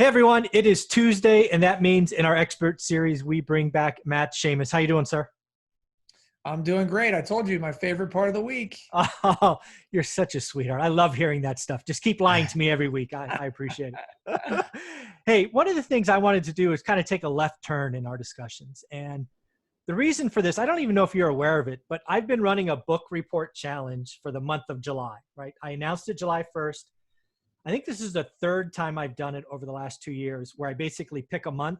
Hey everyone, it is Tuesday, and that means in our expert series, we bring back Matt Seamus. How you doing, sir? I'm doing great. I told you my favorite part of the week. Oh, you're such a sweetheart. I love hearing that stuff. Just keep lying to me every week. I appreciate it. Hey, one of the things I wanted to do is kind of take a left turn in our discussions. And the reason for this, I don't even know if you're aware of it, but I've been running a book report challenge for the month of July, right? I announced it July 1st. I think this is the third time I've done it over the last 2 years, where I basically pick a month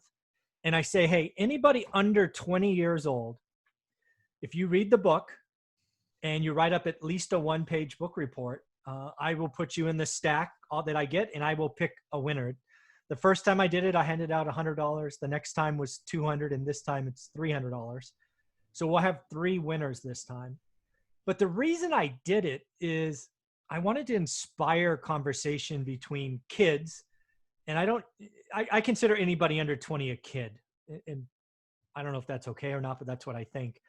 and I say, hey, anybody under 20 years old, if you read the book and you write up at least a one-page book report, I will put you in the stack all that I get, and I will pick a winner. The first time I did it, I handed out $100. The next time was $200, and this time it's $300. So we'll have 3 winners this time. But the reason I did it is I wanted to inspire conversation between kids. And I consider anybody under 20 a kid. And I don't know if that's okay or not, but that's what I think.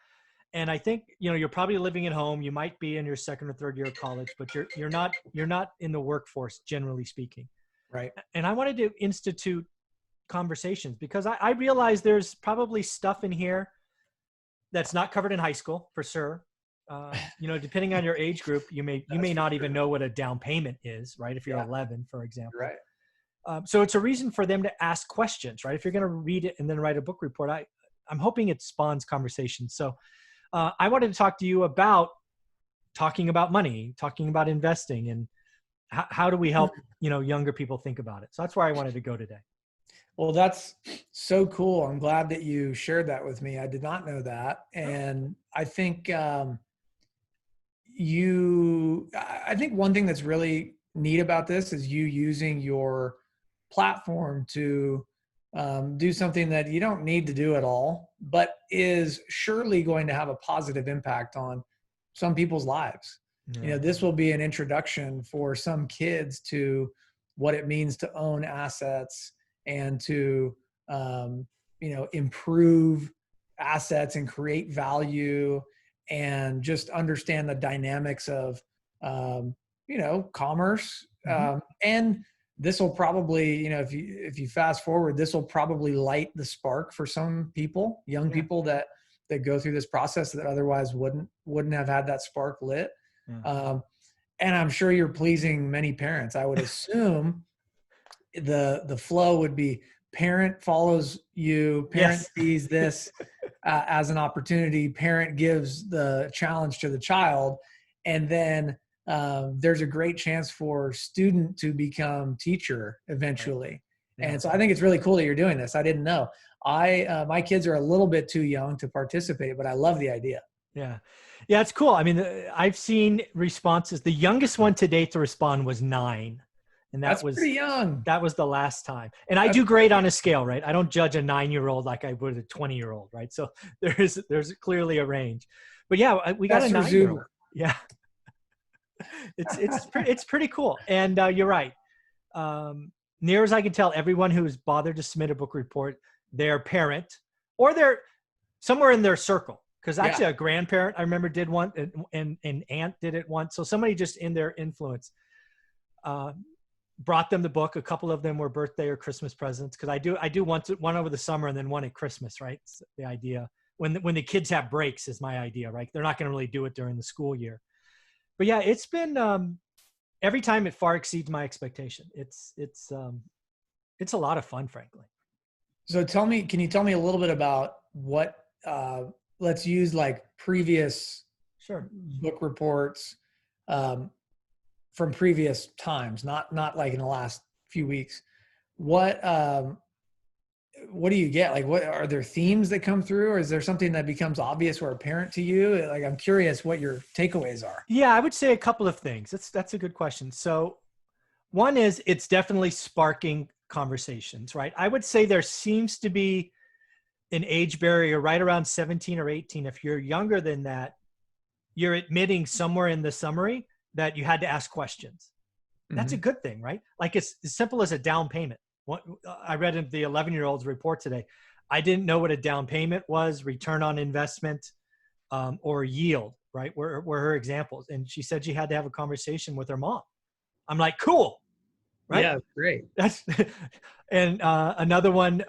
And I think, you're probably living at home. You might be in your second or third year of college, but you're not in the workforce, generally speaking. Right. And I wanted to institute conversations because I realize there's probably stuff in here that's not covered in high school, for sure. Depending on your age group, you may not even know what a down payment is, right? If you're 11, for example. Right. So it's a reason for them to ask questions, right? If you're going to read it and then write a book report, I'm hoping it spawns conversation. So I wanted to talk to you about talking about money, talking about investing, and how do we help, younger people think about it. So that's where I wanted to go today. Well, that's so cool. I'm glad that you shared that with me. I did not know that. And I think I think one thing that's really neat about this is you using your platform to do something that you don't need to do at all, but is surely going to have a positive impact on some people's lives. Yeah. This will be an introduction for some kids to what it means to own assets and to, improve assets and create value and just understand the dynamics of, commerce. Mm-hmm. And this will probably, if you fast forward, this will probably light the spark for some people, young people that go through this process that otherwise wouldn't have had that spark lit. Yeah. And I'm sure you're pleasing many parents. I would assume the flow would be parent follows you, parent sees this as an opportunity, parent gives the challenge to the child, and then there's a great chance for student to become teacher eventually. Right. Yeah. And so I think it's really cool that you're doing this. I didn't know. My kids are a little bit too young to participate, but I love the idea. Yeah. Yeah, it's cool. I mean, I've seen responses. The youngest one to date to respond was 9. And that's pretty young. That was the last time. And I do grade on a scale, right? I don't judge a 9-year-old like I would a 20-year-old, right? So there's clearly a range. But yeah, we got a 9-year-old. Yeah. It's pretty cool. And you're right. Near as I can tell, everyone who's bothered to submit a book report, their parent or they're somewhere in their circle. Because actually a grandparent, I remember, did one, and an aunt did it once. So somebody just in their influence brought them the book. A couple of them were birthday or Christmas presents. Because I do one over the summer and then one at Christmas, right? It's the idea. When the kids have breaks is my idea, right? They're not going to really do it during the school year. But yeah, it's been every time it far exceeds my expectation. It's a lot of fun, frankly. So can you tell me a little bit about what? Let's use like previous book reports from previous times, not like in the last few weeks. What do you get? Like, what are there themes that come through, or is there something that becomes obvious or apparent to you? Like, I'm curious what your takeaways are. Yeah, I would say a couple of things. That's a good question. So one is it's definitely sparking conversations, right? I would say there seems to be an age barrier right around 17 or 18. If you're younger than that, you're admitting somewhere in the summary that you had to ask questions. That's a good thing, right? Like it's as simple as a down payment. I read in the 11-year-old's report today. I didn't know what a down payment was, return on investment, or yield, right? Were her examples. And she said she had to have a conversation with her mom. I'm like, cool, right? Yeah, great. That's and another one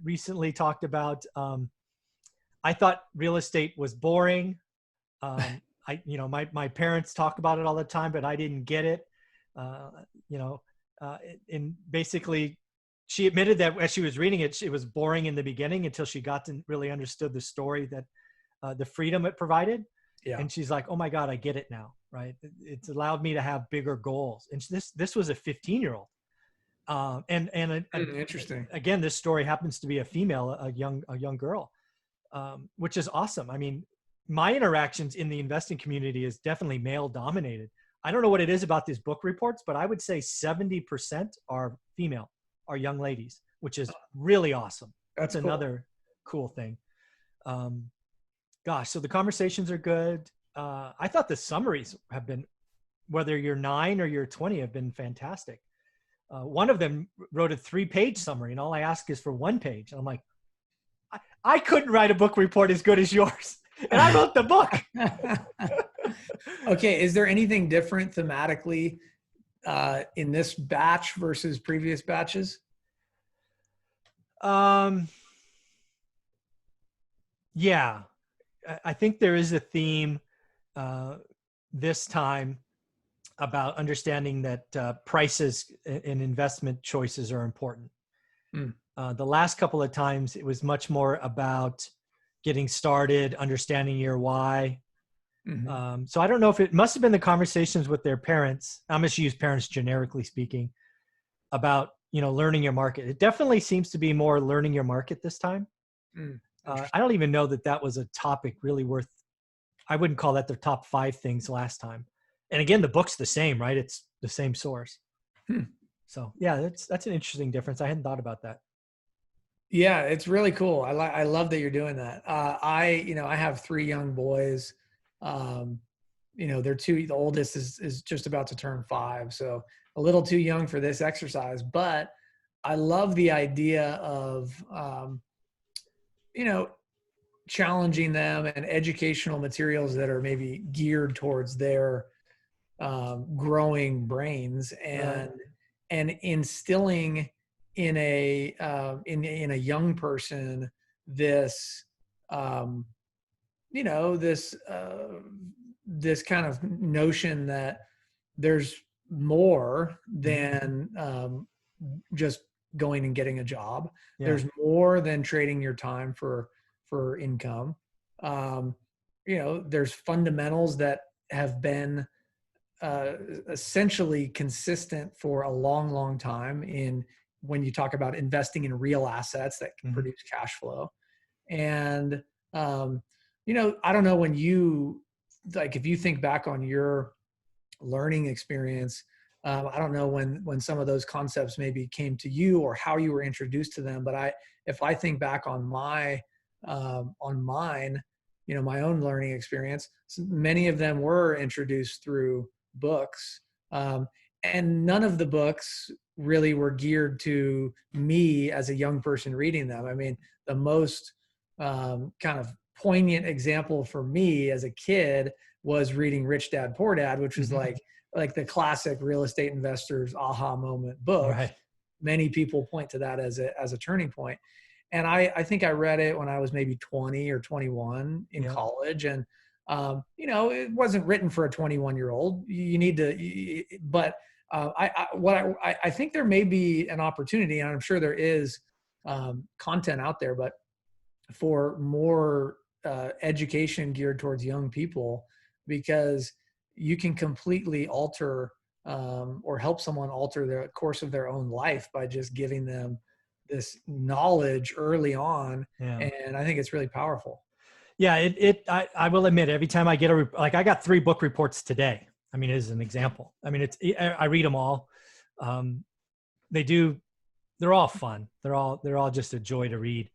recently talked about. I thought real estate was boring. My parents talk about it all the time, but I didn't get it. Uh, you know, and basically, she admitted that as she was reading it, it was boring in the beginning until she got to really understood the story that the freedom it provided. Yeah. And she's like, "Oh my God, I get it now!" Right? It's allowed me to have bigger goals. And this was a 15-year-old. Interesting. Again, this story happens to be a female, a young girl, which is awesome. I mean, my interactions in the investing community is definitely male dominated. I don't know what it is about these book reports, but I would say 70% are female, are young ladies, which is really awesome. That's cool. another cool thing. Gosh, so the conversations are good. I thought the summaries have been, whether you're 9 or you're 20, have been fantastic. One of them wrote a 3-page summary, and all I ask is for 1 page. And I'm like, I couldn't write a book report as good as yours. And I wrote the book. Okay. Is there anything different thematically in this batch versus previous batches? Yeah, I think there is a theme this time about understanding that prices and investment choices are important. The last couple of times, it was much more about getting started, understanding your why. Mm-hmm. So I don't know if it must have been the conversations with their parents. I'm just use parents generically speaking about, learning your market. It definitely seems to be more learning your market this time. I don't even know that was a topic really worth, I wouldn't call that the top 5 things last time. And again, the book's the same, right? It's the same source. So yeah, that's an interesting difference. I hadn't thought about that. Yeah, it's really cool. I love that you're doing that. I have 3 young boys. They're 2, the oldest is just about to turn 5. So a little too young for this exercise, but I love the idea of, challenging them and educational materials that are maybe geared towards their growing brains and instilling in a young person this this kind of notion that there's more than just going and getting a job. Yeah. There's more than trading your time for income. There's fundamentals that have been essentially consistent for a long time when you talk about investing in real assets that can produce cash flow. And, I don't know when if you think back on your learning experience, I don't know when some of those concepts maybe came to you or how you were introduced to them. But if I think back on mine, my own learning experience, many of them were introduced through books. And none of the books really were geared to me as a young person reading them. I mean, the most kind of poignant example for me as a kid was reading Rich Dad, Poor Dad, which was like the classic real estate investor's aha moment book. Right. Many people point to that as a turning point. And I think I read it when I was maybe 20 or 21 in college. And, it wasn't written for a 21-year-old. You need to, but I think there may be an opportunity, and I'm sure there is content out there, but for more education geared towards young people, because you can completely alter or help someone alter the course of their own life by just giving them this knowledge early on. Yeah. And I think it's really powerful. Yeah, I will admit, every time I get I got 3 book reports today. I mean, as an example, I mean, I read them all. They're all fun. They're all just a joy to read.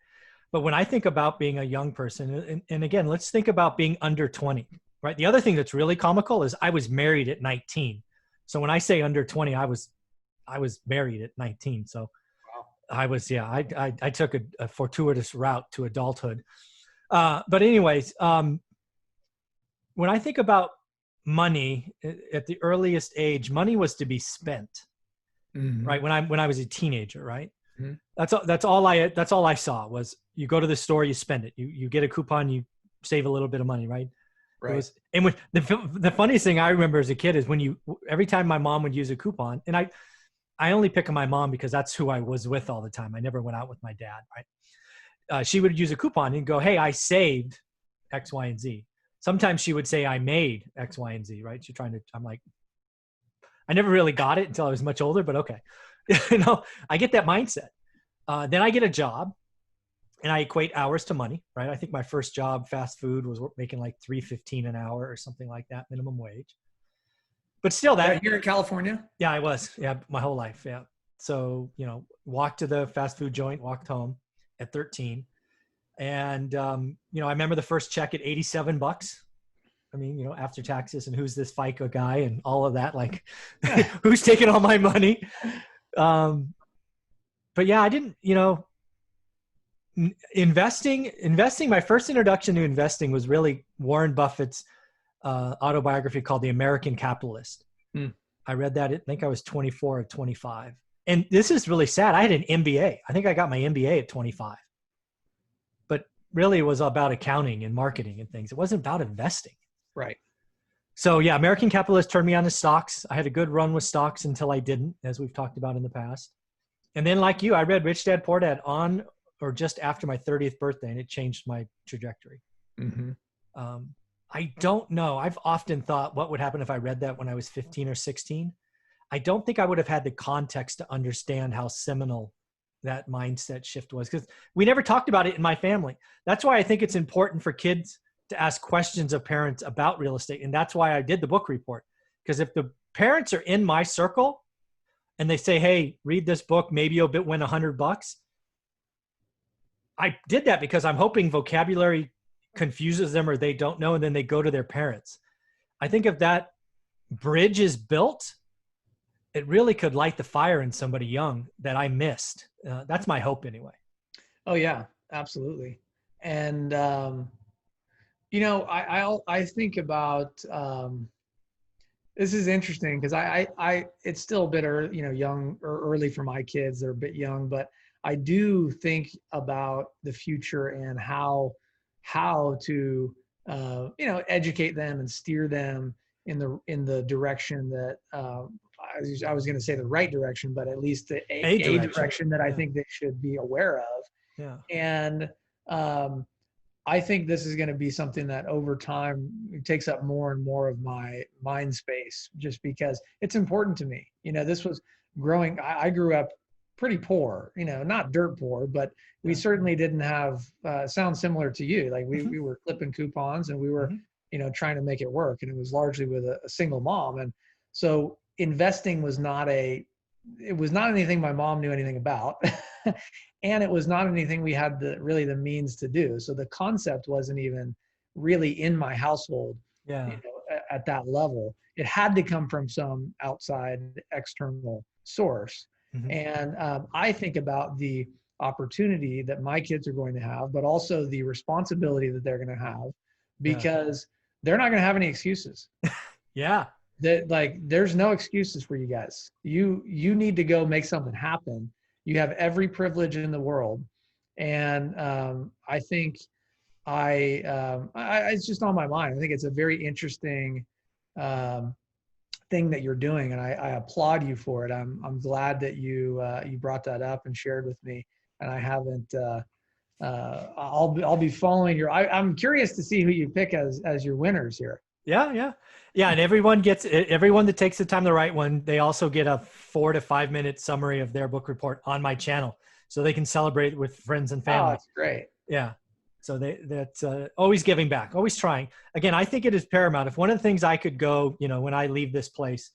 But when I think about being a young person, and again, let's think about being under 20, right? The other thing that's really comical is I was married at 19. So when I say under 20, I was married at 19. So I was, I took a fortuitous route to adulthood. But anyways, when I think about money at the earliest age, money was to be spent. Mhm. right? When I was a teenager, right? Mhm. That's all I saw was you go to the store, you spend it, you get a coupon, you save a little bit of money, right? It Right. was, and when the funniest thing I remember as a kid is when every time my mom would use a coupon, and I only pick on my mom because that's who I was with all the time. I never went out with my dad, right? She would use a coupon and go, "Hey, I saved X, Y, and Z." Sometimes she would say, "I made X, Y, and Z." Right? She's trying to. I'm like, I never really got it until I was much older, but okay, I get that mindset. Then I get a job, and I equate hours to money. Right? I think my first job, fast food, was making like $3.15 an hour or something like that, minimum wage. But still, Yeah, that here in California. yeah, I was my whole life. Yeah. So walked to the fast food joint, walked home at 13. And I remember the first check at $87. I mean, after taxes and who's this FICA guy and all of that, like who's taking all my money? Um, but yeah, I didn't, investing, my first introduction to investing was really Warren Buffett's autobiography called The American Capitalist. Hmm. I read that. I think I was 24 or 25. And this is really sad. I had an MBA. I think I got my MBA at 25. But really it was about accounting and marketing and things. It wasn't about investing. Right. So yeah, American Capitalist turned me on to stocks. I had a good run with stocks until I didn't, as we've talked about in the past. And then like you, I read Rich Dad Poor Dad on or just after my 30th birthday, and it changed my trajectory. Mm-hmm. I don't know. I've often thought what would happen if I read that when I was 15 or 16. I don't think I would have had the context to understand how seminal that mindset shift was, because we never talked about it in my family. That's why I think it's important for kids to ask questions of parents about real estate. And that's why I did the book report. Because if the parents are in my circle and they say, "Hey, read this book, maybe you'll win $100." I did that because I'm hoping vocabulary confuses them or they don't know, and then they go to their parents. I think if that bridge is built, it really could light the fire in somebody young that I missed. That's my hope anyway. Oh yeah, absolutely. And I think about this is interesting because I it's still a bit early, young or early for my kids. They're a bit young, but I do think about the future and how to educate them and steer them in the direction that I was going to say the right direction, but at least a direction that I think they should be aware of. Yeah. And I think this is going to be something that over time takes up more and more of my mind space, just because it's important to me. This was growing. I grew up pretty poor, not dirt poor, but we certainly didn't have, sounds similar to you. Like we were clipping coupons and we were, trying to make it work. And it was largely with a single mom. And so investing was it was not anything my mom knew anything about. And it was not anything we had really the means to do. So the concept wasn't even really in my household at that level. It had to come from some outside external source. Mm-hmm. And I think about the opportunity that my kids are going to have, but also the responsibility that they're going to have, because they're not going to have any excuses. Yeah. There's no excuses for you guys. You need to go make something happen. You have every privilege in the world. And I think it's just on my mind. I think it's a very interesting thing that you're doing, and I applaud you for it. I'm glad that you brought that up and shared with me. And I haven't. I'll be following I'm curious to see who you pick as your winners here. Yeah. And everyone that takes the time to write one, they also get a 4 to 5 minute summary of their book report on my channel, so they can celebrate with friends and family. Oh, that's great. Yeah. So that's always giving back, always trying. Again, I think it is paramount. If one of the things I could go, when I leave this place,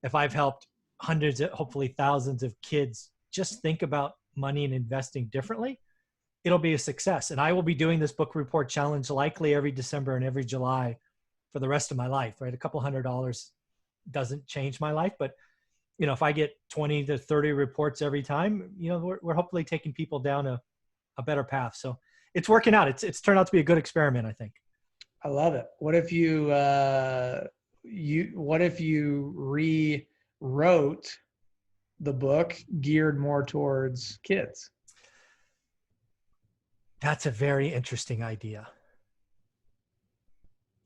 if I've helped hundreds, hopefully thousands of kids just think about money and investing differently, it'll be a success. And I will be doing this book report challenge likely every December and every July for the rest of my life, right? A couple $100 doesn't change my life, but if I get 20 to 30 reports every time, we're hopefully taking people down a better path. So it's working out. It's turned out to be a good experiment, I think. I love it. What if you rewrote the book geared more towards kids? That's a very interesting idea.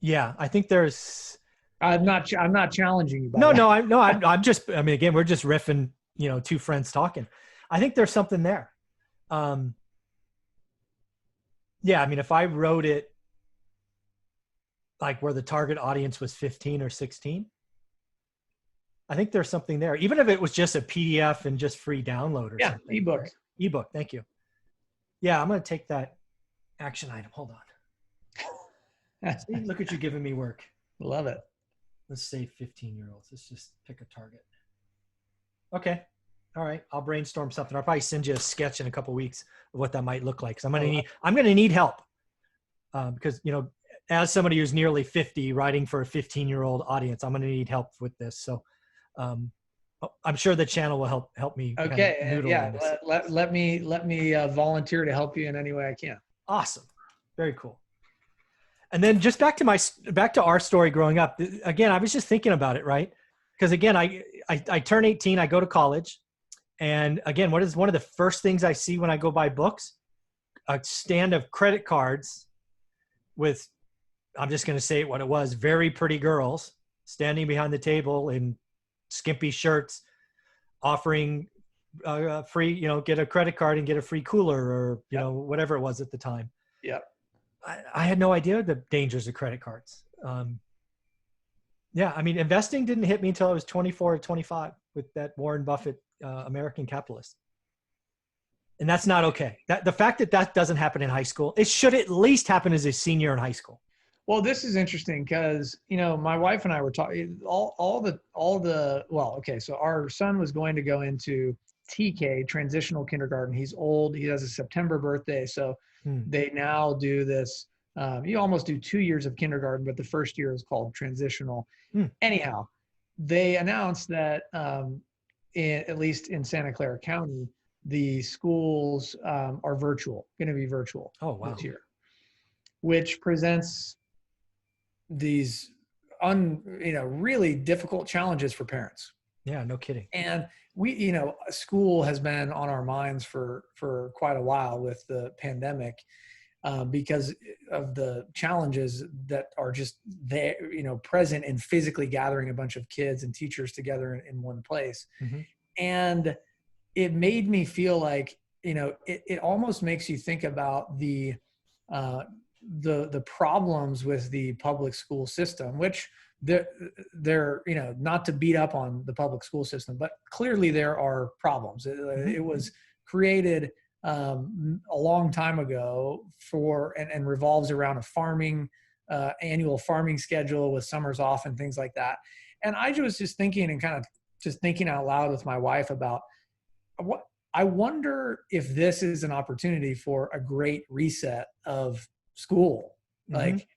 Yeah, I think there's. I'm not challenging you by No, the way. no, I'm just. I mean, again, we're just riffing. Two friends talking. I think there's something there. Um, yeah, I mean, if I wrote it like where the target audience was 15 or 16, I think there's something there. Even if it was just a PDF and just free download or Yeah, something. ebook. Right? Ebook. Thank you. Yeah, I'm going to take that action item. Hold on. See, look at you giving me work. Love it. Let's say 15-year-olds. Let's just pick a target. Okay. All right. I'll brainstorm something. I'll probably send you a sketch in a couple of weeks of what that might look like. Cause I'm going to need help. Because, as somebody who's nearly 50 writing for a 15-year-old audience, I'm going to need help with this. So, I'm sure the channel will help me. Okay. Yeah. Let me volunteer to help you in any way I can. Awesome. Very cool. And then just back to our story growing up. Again, I was just thinking about it, right? Because again, I turn 18, I go to college. And again, what is one of the first things I see when I go buy books? A stand of credit cards with, I'm just going to say what it was, very pretty girls standing behind the table in skimpy shirts, offering free, get a credit card and get a free cooler or, whatever it was at the time. Yeah. I had no idea the dangers of credit cards. Yeah, I mean, investing didn't hit me until I was 24 or 25 with that Warren Buffett American Capitalist. And that's not okay. The fact that doesn't happen in high school, it should at least happen as a senior in high school. Well, this is interesting because, my wife and I were talking so our son was going to go into TK, transitional kindergarten. He's old. He has a September birthday. So they now do this. You almost do 2 years of kindergarten, but the first year is called transitional. Anyhow, they announced that at least in Santa Clara County, the schools are going to be virtual this year, which presents these really difficult challenges for parents. Yeah, no kidding. And we, school has been on our minds for quite a while with the pandemic because of the challenges that are just there, present in physically gathering a bunch of kids and teachers together in one place. Mm-hmm. And it made me feel like, it almost makes you think about the problems with the public school system, which they're not to beat up on the public school system, but clearly there are problems. It was created a long time ago and revolves around a farming annual farming schedule with summers off and things like that. And I was just thinking and kind of just thinking out loud with my wife about what I wonder if this is an opportunity for a great reset of school. Mm-hmm. Like,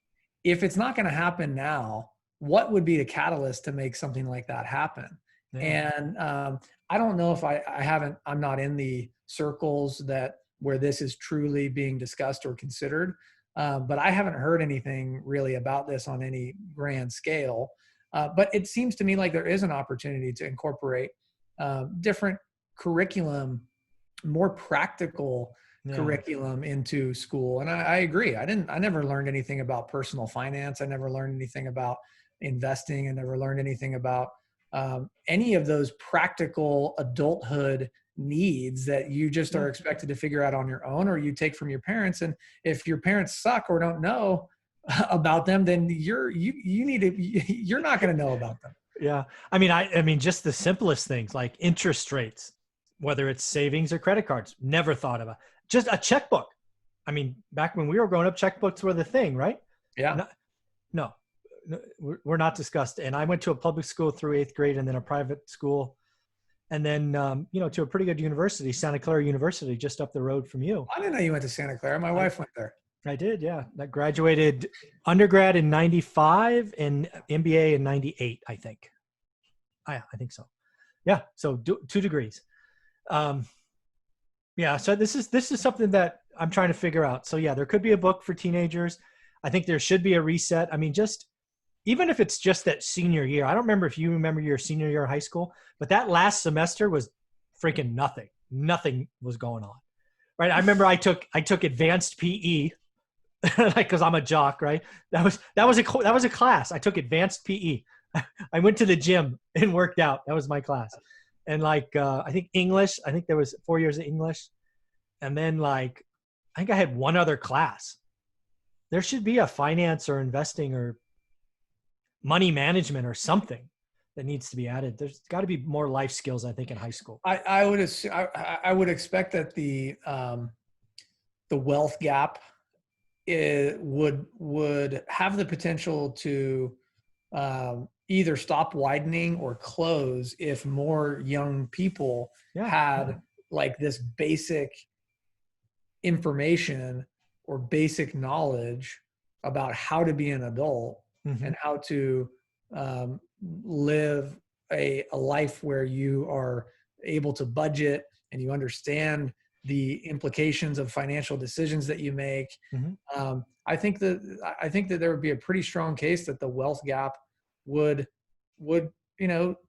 if it's not going to happen now, what would be the catalyst to make something like that happen? Yeah. And I don't know if I'm not in the circles where this is truly being discussed or considered, but I haven't heard anything really about this on any grand scale. But it seems to me like there is an opportunity to incorporate different curriculum, more practical curriculum into school. And I agree. I never learned anything about personal finance. I never learned anything about investing. I never learned anything about any of those practical adulthood needs that you just are expected to figure out on your own, or you take from your parents. And if your parents suck or don't know about them, then you're not going to know about them. Yeah. I mean, just the simplest things like interest rates, whether it's savings or credit cards, never thought about. Just a checkbook. I mean, back when we were growing up, checkbooks were the thing, right? Yeah. No, we're not discussed. And I went to a public school through 8th grade and then a private school. And then, to a pretty good university, Santa Clara University, just up the road from you. I didn't know you went to Santa Clara. My wife went there. I did, yeah. I graduated undergrad in 95 and MBA in 98, I think. I think so. Yeah, so 2 degrees. Yeah, so this is something that I'm trying to figure out. So yeah, there could be a book for teenagers. I think there should be a reset. I mean, even if it's just that senior year. I don't remember if you remember your senior year of high school, but that last semester was freaking nothing. Nothing was going on. Right. I remember I took advanced PE, like, cause I'm a jock, right? That was a class. I took advanced PE. I went to the gym and worked out. That was my class. And like, I think English, I think there was 4 years of English. And then like, I think I had one other class. There should be a finance or investing or money management or something that needs to be added. There's got to be more life skills, I think, in high school. I would expect that the wealth gap would have the potential to either stop widening or close if more young people had like this basic information or basic knowledge about how to be an adult and how to live a life where you are able to budget and you understand the implications of financial decisions that you make. I think that there would be a pretty strong case that the wealth gap would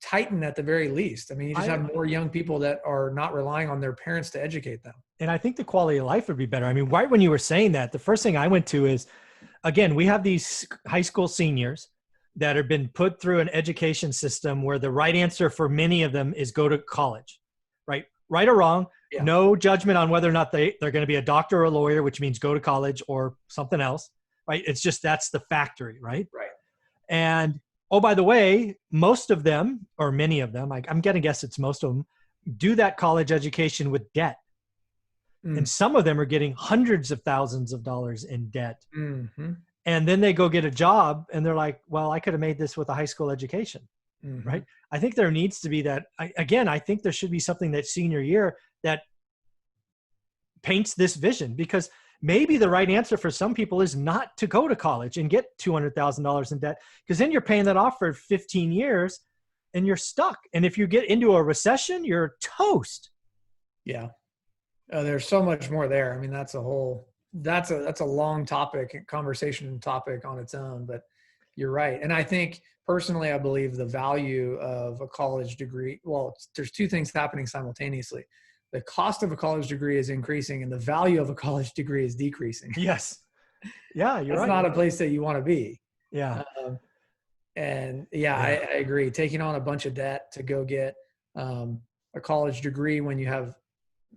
tighten at the very least. I mean, you just have more young people that are not relying on their parents to educate them. And I think the quality of life would be better. I mean, right when you were saying that, the first thing I went to is, again, we have these high school seniors that have been put through an education system where the right answer for many of them is go to college, right? Right or wrong, no judgment on whether or not they're going to be a doctor or a lawyer, which means go to college or something else, right? It's just, that's the factory, right? Right. And, oh, by the way, most of them, or many of them, I'm going to guess it's most of them, do that college education with debt. And some of them are getting hundreds of thousands of dollars in debt. And then they go get a job and they're like, well, I could have made this with a high school education, right? I think there needs to be that. I think there should be something that senior year that paints this vision, because maybe the right answer for some people is not to go to college and get $200,000 in debt, because then you're paying that off for 15 years and you're stuck. And if you get into a recession, you're toast. Yeah. There's so much more there. I mean, that's a long conversation topic on its own, but you're right. And I think personally, I believe the value of a college degree, well, there's two things happening simultaneously. The cost of a college degree is increasing and the value of a college degree is decreasing. Yes. Yeah, you're right. It's not a place that you want to be. Yeah. I agree. Taking on a bunch of debt to go get a college degree when you have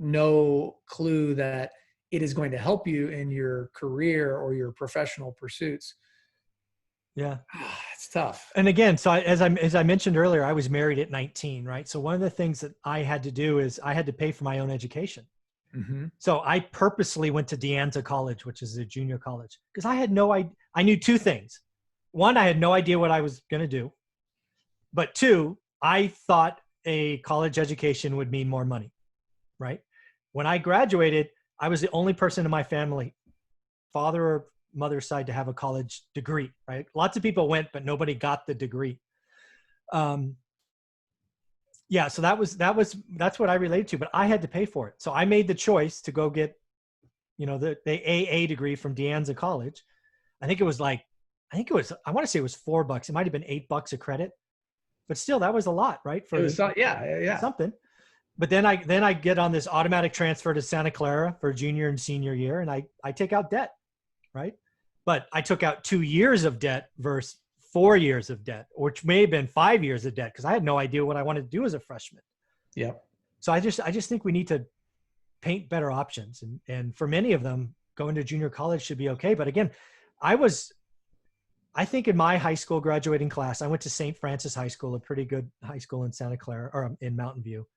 no clue that it is going to help you in your career or your professional pursuits. Yeah. It's tough. And again, so as I mentioned earlier, I was married at 19, right? So one of the things that I had to do is I had to pay for my own education. So I purposely went to De Anza College, which is a junior college, because I had no idea. I knew two things. One, I had no idea what I was going to do. But two, I thought a college education would mean more money, right? When I graduated, I was the only person in my family, father or mother's side, to have a college degree, right? Lots of people went, but nobody got the degree. So that's what I related to, but I had to pay for it. So I made the choice to go get, the AA degree from De Anza College. I want to say it was $4. It might've been $8 a credit, but still that was a lot, right? For something. But then I get on this automatic transfer to Santa Clara for junior and senior year, and I take out debt, right? But I took out 2 years of debt versus 4 years of debt, which may have been 5 years of debt, because I had no idea what I wanted to do as a freshman. Yeah. So I just think we need to paint better options, and for many of them, going to junior college should be okay. But again, I think in my high school graduating class, I went to St. Francis High School, a pretty good high school in Santa Clara, or in Mountain View.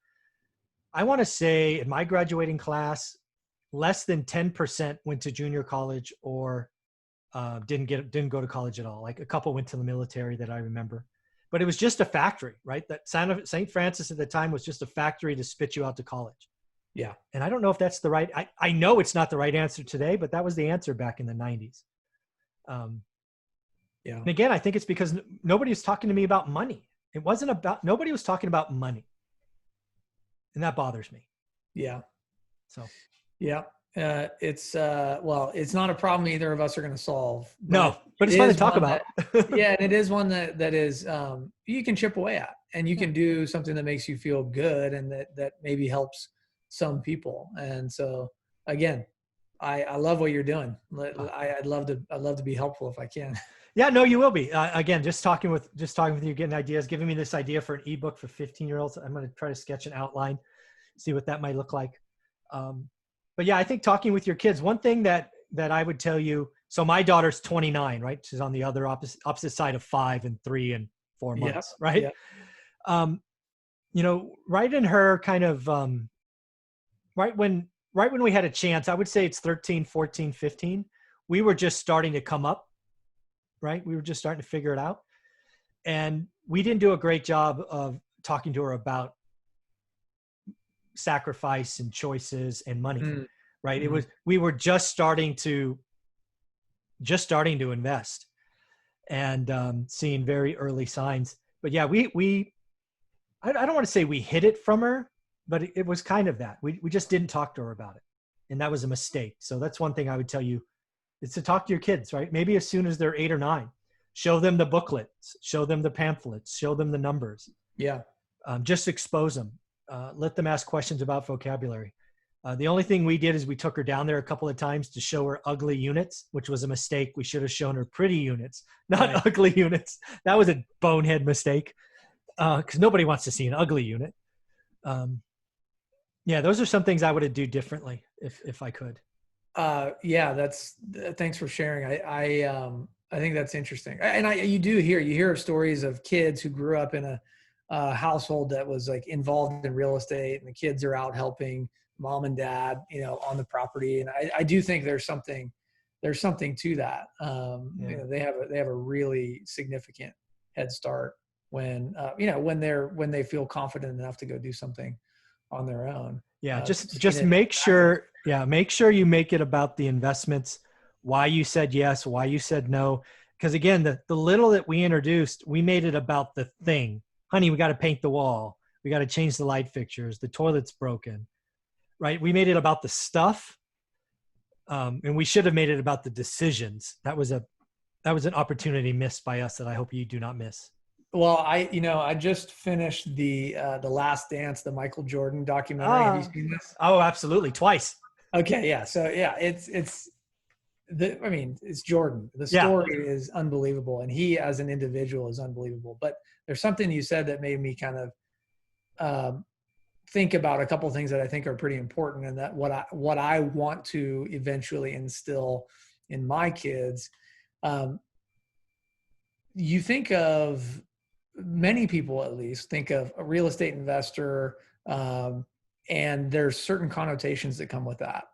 I want to say in my graduating class, less than 10% went to junior college or didn't go to college at all. Like a couple went to the military that I remember, but it was just a factory, right? That St. Francis at the time was just a factory to spit you out to college. Yeah. And I don't know if that's the right, I know it's not the right answer today, but that was the answer back in the 90s. And again, I think it's because nobody was talking to me about money. Nobody was talking about money. And that bothers me. Yeah. So, yeah. It's not a problem either of us are going to solve, No, but but it it's fun to is talk one about. that, yeah, and it is one that is, you can chip away at, and you Yeah. can do something that makes you feel good, and that maybe helps some people. And so again, I love what you're doing. I'd love to be helpful if I can. Yeah, no, you will be. Again, just talking with you, getting ideas, giving me this idea for an ebook for 15-year-olds. I'm going to try to sketch an outline, see what that might look like. But yeah, I think talking with your kids, one thing that I would tell you. So my daughter's 29, right? She's on the other opposite side of 5 and 3 and 4 Yep. months, right? Yep. Right in her kind of right when we had a chance, I would say it's 13, 14, 15. We were just starting to come up, right? We were just starting to figure it out. And we didn't do a great job of talking to her about sacrifice and choices and money, right? Mm-hmm. We were just starting to invest and seeing very early signs. But yeah, I don't want to say we hid it from her, but it was kind of that. We just didn't talk to her about it. And that was a mistake. So that's one thing I would tell you, is to talk to your kids, right? Maybe as soon as they're 8 or 9, show them the booklets, show them the pamphlets, show them the numbers. Yeah. Just expose them. Let them ask questions about vocabulary. The only thing we did is we took her down there a couple of times to show her ugly units, which was a mistake. We should have shown her pretty units, not Right. ugly units. That was a bonehead mistake, because nobody wants to see an ugly unit. Yeah, those are some things I would do differently if I could. Yeah, thanks for sharing. I think that's interesting. And you hear of stories of kids who grew up in a household that was like involved in real estate, and the kids are out helping mom and dad, on the property. And I do think there's something to that. They have a really significant head start when they feel confident enough to go do something on their own. Yeah, just make sure you make it about the investments, why you said yes, why you said no. Because again, the little that we introduced, we made it about the thing. Honey, we got to paint the wall. We got to change the light fixtures. The toilet's broken, right? We made it about the stuff, and we should have made it about the decisions. That was an opportunity missed by us that I hope you do not miss. Well, I just finished the Last Dance, the Michael Jordan documentary. Have you seen this? Oh, absolutely, twice. Okay, yeah. So yeah, it's Jordan. The story is unbelievable, and he as an individual is unbelievable. But there's something you said that made me kind of think about a couple of things that I think are pretty important, and that what I want to eventually instill in my kids. You think of, many people at least think of a real estate investor, and there's certain connotations that come with that.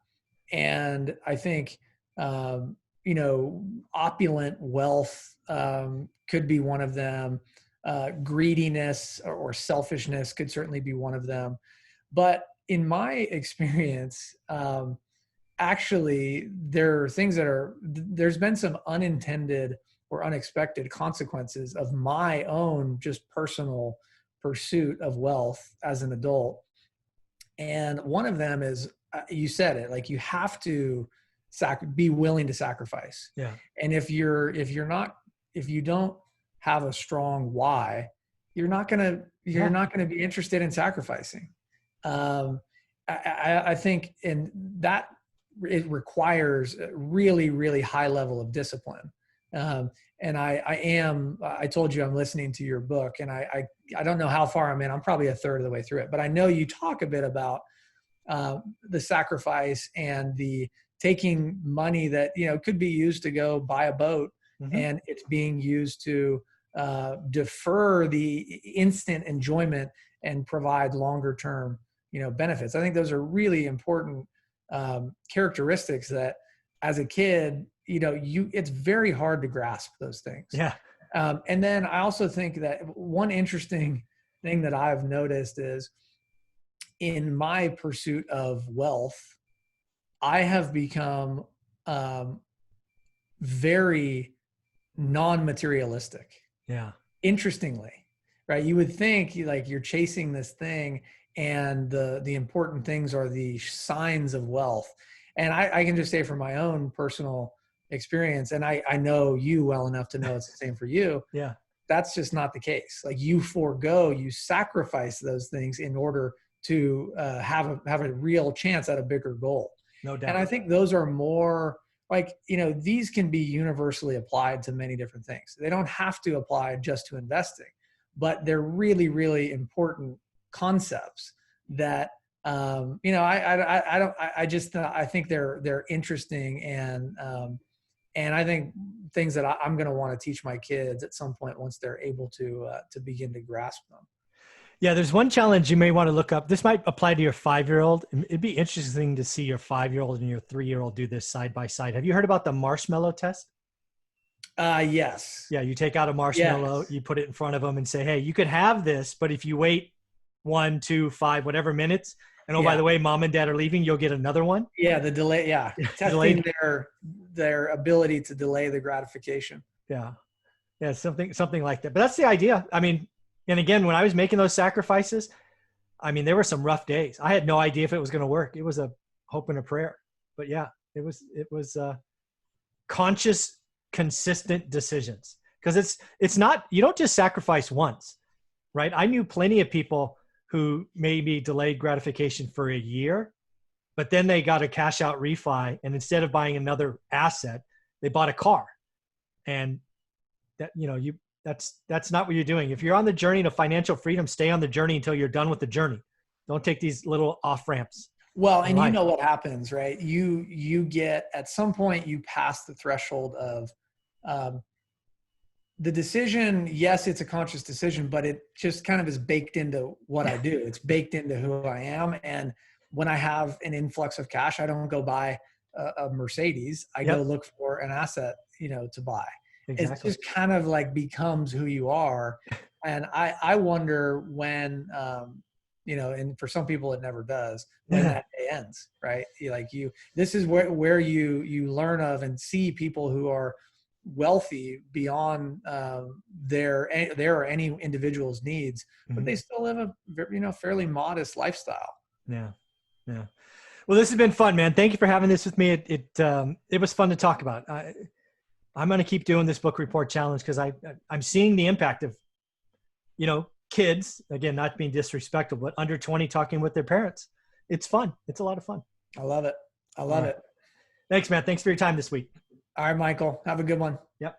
And I think, opulent wealth could be one of them. Greediness or selfishness could certainly be one of them. But in my experience, actually, there are things there's been some unintended or unexpected consequences of my own just personal pursuit of wealth as an adult. And one of them is, you said it, like, you have to be willing to sacrifice. Yeah. And if you don't have a strong why, you're not going to be interested in sacrificing. I think in that it requires a really, really high level of discipline. And I told you I'm listening to your book, and I don't know how far I'm in. I'm probably a third of the way through it, but I know you talk a bit about the sacrifice and the taking money that, could be used to go buy a boat, and it's being used to defer the instant enjoyment and provide longer term, benefits. I think those are really important characteristics that, as a kid, it's very hard to grasp those things. Yeah. And then I also think that one interesting thing that I've noticed is, in my pursuit of wealth, I have become very non-materialistic. Yeah. Interestingly, right? You would think you're chasing this thing, and the important things are the signs of wealth. And I can just say from my own personal experience, and I know you well enough to know it's the same for you. Yeah. That's just not the case. Like you sacrifice those things in order to have a real chance at a bigger goal. No doubt. And I think those are more like, these can be universally applied to many different things. They don't have to apply just to investing, but they're really, really important concepts that, I think they're interesting, and I think things that I'm going to want to teach my kids at some point once they're able to begin to grasp them. Yeah, there's one challenge you may want to look up. This might apply to your 5-year-old. It'd be interesting to see your 5-year-old and your 3-year-old do this side by side. Have you heard about the marshmallow test? Yes. Yeah, you take out a marshmallow, you put it in front of them and say, hey, you could have this, but if you wait 1, 2, 5, whatever minutes, and by the way, mom and dad are leaving, you'll get another one. Yeah, the delay. Yeah, testing their ability to delay the gratification. Yeah, something like that. But that's the idea. I mean, and again, when I was making those sacrifices, I mean, there were some rough days. I had no idea if it was going to work. It was a hope and a prayer. But yeah, it was conscious, consistent decisions, because it's not, you don't just sacrifice once, right? I knew plenty of people who maybe delayed gratification for a year, but then they got a cash out refi, and instead of buying another asset, they bought a car. And that, that's not what you're doing. If you're on the journey to financial freedom, stay on the journey until you're done with the journey. Don't take these little off ramps. Well, and you know what happens, right? You get, at some point, you pass the threshold of the decision. Yes, it's a conscious decision, but it just kind of is baked into what I do. It's baked into who I am. And when I have an influx of cash, I don't go buy a Mercedes. I go look for an asset, to buy. Exactly. It just kind of like becomes who you are. And I wonder when, and for some people it never does, when that day ends, right? This is where you learn of and see people who are wealthy beyond their or any individual's needs, but they still live a fairly modest lifestyle. Yeah. Well, this has been fun, man. Thank you for having this with me. It was fun to talk about. I'm going to keep doing this book report challenge because I'm seeing the impact of, kids, again, not being disrespectful, but under 20 talking with their parents. It's fun. It's a lot of fun. I love it. I love it. Thanks, man. Thanks for your time this week. All right, Michael. Have a good one. Yep.